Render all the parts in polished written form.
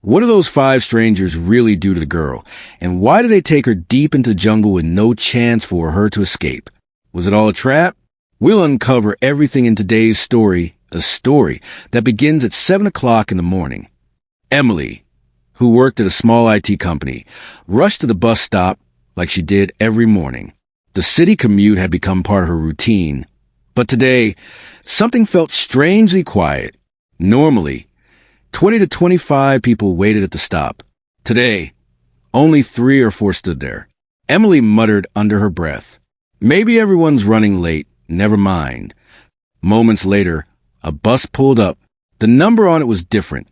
What do those five strangers really do to the girl? And why did they take her deep into the jungle with no chance for her to escape? Was it all a trap? We'll uncover everything in today's story, a story that begins at 7 o'clock in the morning. Emily, who worked at a small IT company, rushed to the bus stop like she did every morning. The city commute had become part of her routine. But today, something felt strangely quiet. Normally, 20 to 25 people waited at the stop. Today, only 3 or 4 stood there. Emily muttered under her breath, "Maybe everyone's running late. Never mind." Moments later, a bus pulled up. The number on it was different.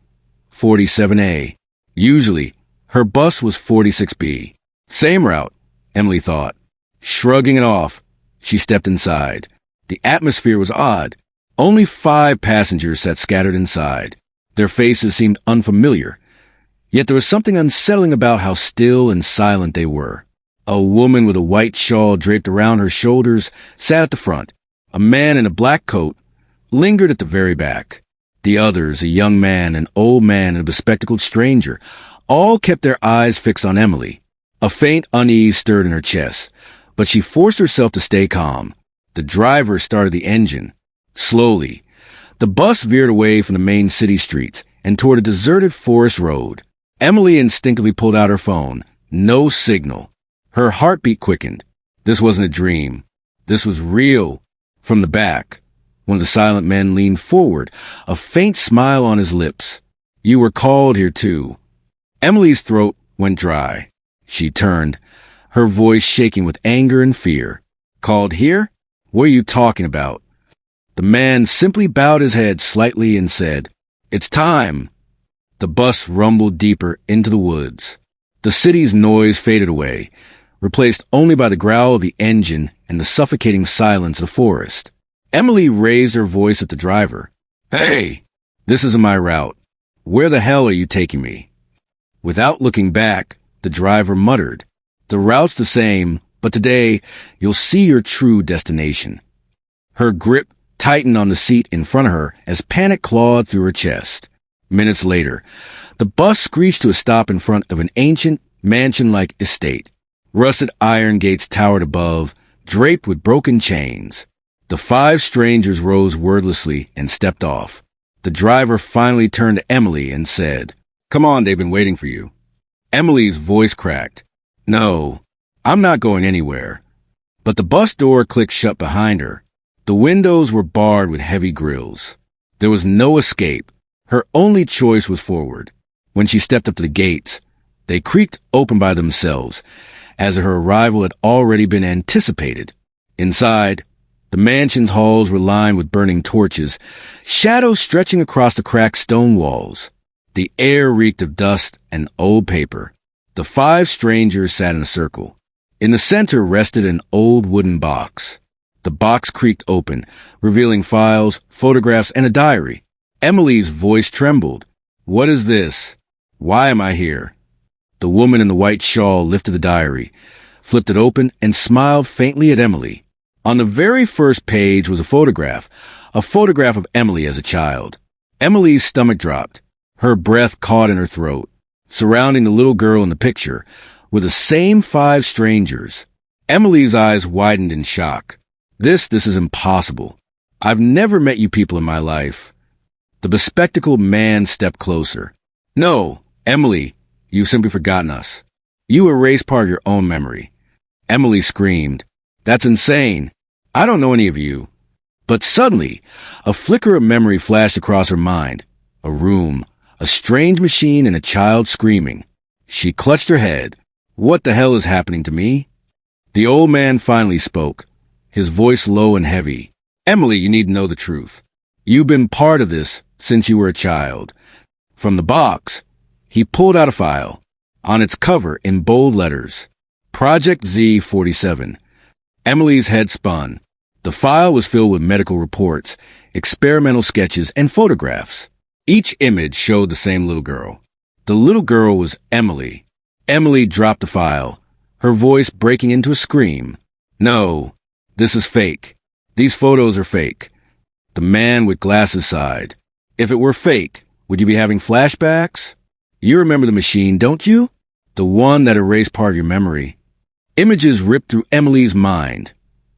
47A. Usually, her bus was 46B. Same route, Emily thought. Shrugging it off, she stepped inside. The atmosphere was odd. Only 5 passengers sat scattered inside. Their faces seemed unfamiliar, yet there was something unsettling about how still and silent they were. A woman with a white shawl draped around her shoulders sat at the front. A man in a black coat lingered at the very back. The others, a young man, an old man, and a bespectacled stranger, all kept their eyes fixed on Emily. A faint unease stirred in her chest, but she forced herself to stay calm. The driver started the engine. Slowly, the bus veered away from the main city streets and toward a deserted forest road. Emily instinctively pulled out her phone. No signal. Her heartbeat quickened. This wasn't a dream. This was real. From the back, one of the silent men leaned forward, a faint smile on his lips. "You were called here too." Emily's throat went dry. She turned, her voice shaking with anger and fear. "Called here? What are you talking about?" The man simply bowed his head slightly and said, "It's time." The bus rumbled deeper into the woods. The city's noise faded away, replaced only by the growl of the engine and the suffocating silence of the forest. Emily raised her voice at the driver. "Hey, this isn't my route. Where the hell are you taking me?" Without looking back, the driver muttered, "The route's the same, but today you'll see your true destination." Her grip tightened on the seat in front of her as panic clawed through her chest. Minutes later, the bus screeched to a stop in front of an ancient, mansion-like estate. Rusted iron gates towered above, draped with broken chains. The 5 strangers rose wordlessly and stepped off. The driver finally turned to Emily and said, "Come on, they've been waiting for you." Emily's voice cracked. "No, I'm not going anywhere." But the bus door clicked shut behind her. The windows were barred with heavy grills. There was no escape. Her only choice was forward. When she stepped up to the gates, they creaked open by themselves, as if her arrival had already been anticipated. Inside, the mansion's halls were lined with burning torches, shadows stretching across the cracked stone walls. The air reeked of dust and old paper. The 5 strangers sat in a circle. In the center rested an old wooden box. The box creaked open, revealing files, photographs, and a diary. Emily's voice trembled. "What is this? Why am I here?" The woman in the white shawl lifted the diary, flipped it open, and smiled faintly at Emily. On the very first page was a photograph of Emily as a child. Emily's stomach dropped. Her breath caught in her throat. Surrounding the little girl in the picture were the same 5 strangers. Emily's eyes widened in shock. This is impossible. I've never met you people in my life." The bespectacled man stepped closer. "No, Emily, you've simply forgotten us. You erased part of your own memory." Emily screamed, "That's insane. I don't know any of you." But suddenly, a flicker of memory flashed across her mind. A room, a strange machine, and a child screaming. She clutched her head. "What the hell is happening to me?" The old man finally spoke, his voice low and heavy. "Emily, you need to know the truth. You've been part of this since you were a child." From the box, he pulled out a file. On its cover, in bold letters, Project Z47. Emily's head spun. The file was filled with medical reports, experimental sketches, and photographs. Each image showed the same little girl. The little girl was Emily. Emily dropped the file, her voice breaking into a scream. "No, this is fake. These photos are fake." The man with glasses sighed. "If it were fake, would you be having flashbacks?" You remember the machine, don't you? The one that erased part of your memory. Images ripped through Emily's mind.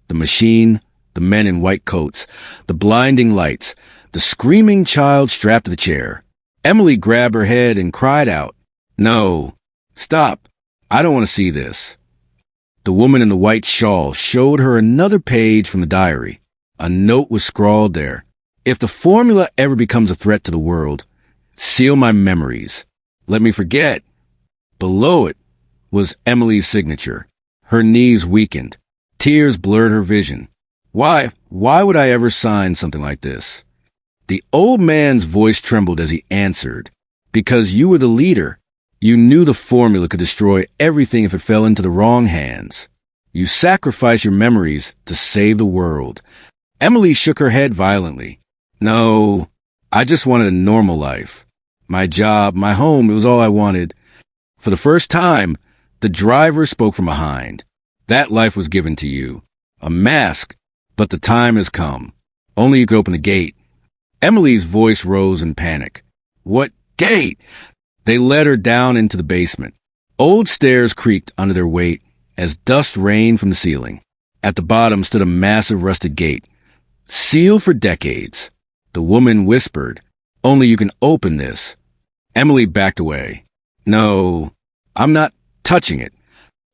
The machine, the men in white coats, the blinding lights, the screaming child strapped to the chair. Emily grabbed her head and cried out, "No, stop. I don't want to see this." The woman in the white shawl showed her another page from the diary. A note was scrawled there. "If the formula ever becomes a threat to the world, seal my memories. Let me forget." Below it was Emily's signature. Her knees weakened. Tears blurred her vision. Why would I ever sign something like this? The old man's voice trembled as he answered. "Because you were the leader. You knew the formula could destroy everything if it fell into the wrong hands. You sacrificed your memories to save the world." Emily shook her head violently. "No, I just wanted a normal life. My job, my home, it was all I wanted." For the first time, the driver spoke from behind. "That life was given to you. A mask, but the time has come. Only you could open the gate." Emily's voice rose in panic. "What gate?" They led her down into the basement. Old stairs creaked under their weight as dust rained from the ceiling. At the bottom stood a massive rusted gate, sealed for decades. The woman whispered, "Only you can open this." Emily backed away. "No, I'm not touching it."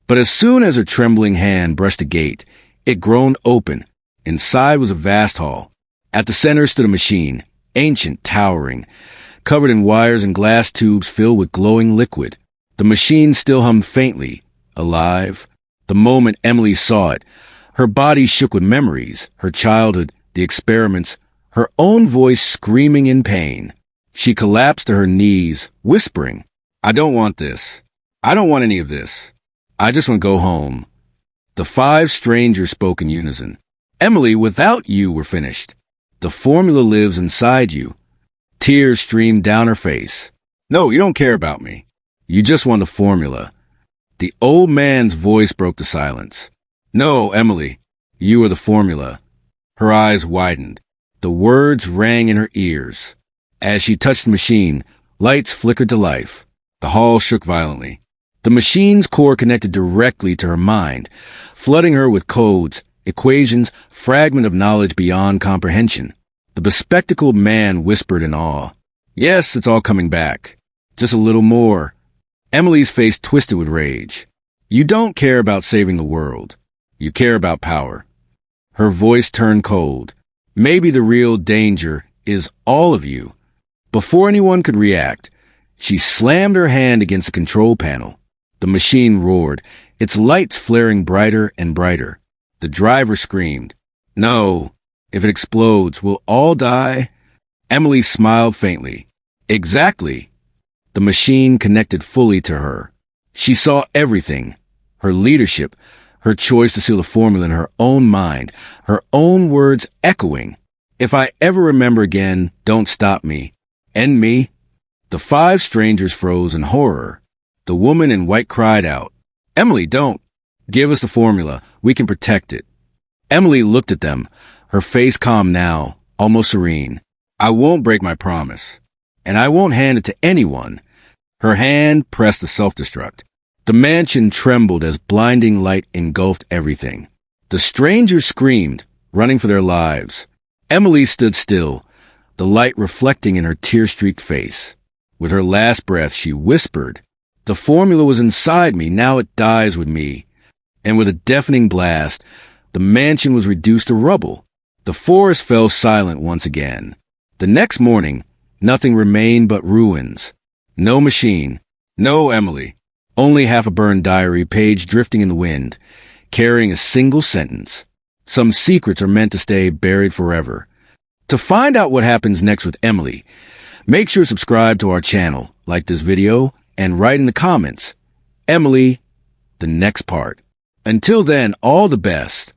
But as soon as her trembling hand brushed the gate, it groaned open. Inside was a vast hall. At the center stood a machine, ancient, towering, covered in wires and glass tubes filled with glowing liquid. The machine still hummed faintly, alive. The moment Emily saw it, her body shook with memories, her childhood, the experiments, her own voice screaming in pain. She collapsed to her knees, whispering, "I don't want this. I don't want any of this. I just want to go home." The 5 strangers spoke in unison. "Emily, without you, we're finished. The formula lives inside you." Tears streamed down her face. "No, you don't care about me. You just want the formula." The old man's voice broke the silence. "No, Emily, you are the formula." Her eyes widened. The words rang in her ears. As she touched the machine, lights flickered to life. The hall shook violently. The machine's core connected directly to her mind, flooding her with codes, equations, fragment of knowledge beyond comprehension. The bespectacled man whispered in awe, "Yes, it's all coming back. Just a little more." Emily's face twisted with rage. "You don't care about saving the world. You care about power." Her voice turned cold. "Maybe the real danger is all of you." Before anyone could react, she slammed her hand against the control panel. The machine roared, its lights flaring brighter and brighter. The driver screamed, "No, if it explodes, we'll all die." Emily smiled faintly. "Exactly." The machine connected fully to her. She saw everything, her leadership, her choice to seal the formula in her own mind, her own words echoing. "If I ever remember again, don't stop me. End me." The 5 strangers froze in horror. The woman in white cried out, "Emily, don't. Give us the formula. We can protect it." Emily looked at them, her face calm now, almost serene. "I won't break my promise, and I won't hand it to anyone." Her hand pressed the self-destruct. The mansion trembled as blinding light engulfed everything. The strangers screamed, running for their lives. Emily stood still, the light reflecting in her tear-streaked face. With her last breath, she whispered, "The formula was inside me, now it dies with me." And with a deafening blast, the mansion was reduced to rubble. The forest fell silent once again. The next morning, nothing remained but ruins. No machine, no Emily, only half a burned diary page drifting in the wind, carrying a single sentence. Some secrets are meant to stay buried forever. To find out what happens next with Emily, make sure to subscribe to our channel, like this video, and write in the comments, "Emily, the next part." Until then, all the best.